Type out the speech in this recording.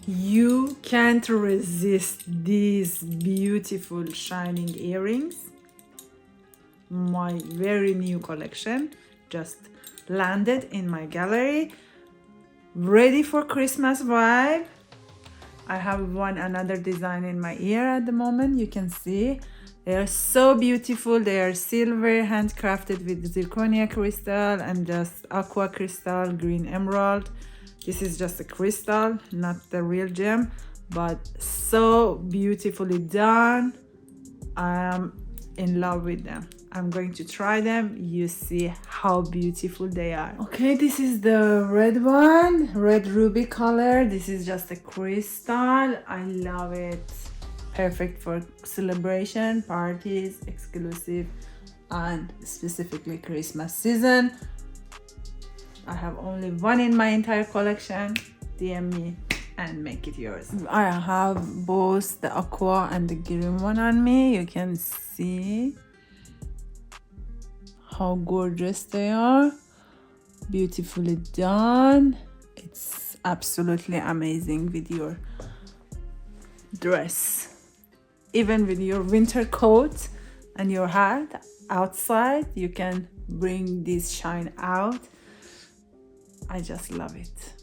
You can't resist these beautiful shining earrings. My very new collection just landed in my gallery, ready for Christmas vibe. I have another design in my ear at the moment. You can see they are so beautiful. They are silver, handcrafted with zirconia crystal and just aqua crystal, green emerald. This is just a crystal, not the real gem, but so beautifully done. I am in love with them. I'm going to try them. You see how beautiful they are. Okay, this is the red one, red ruby color. This is just a crystal. I love it. Perfect for celebration, parties, exclusive, and specifically Christmas season. I have only one in my entire collection. DM me and make it yours. I have both the aqua and the green one on me. You can see how gorgeous they are. Beautifully done. It's absolutely amazing with your dress. Even with your winter coat and your hat outside, you can bring this shine out. I just love it.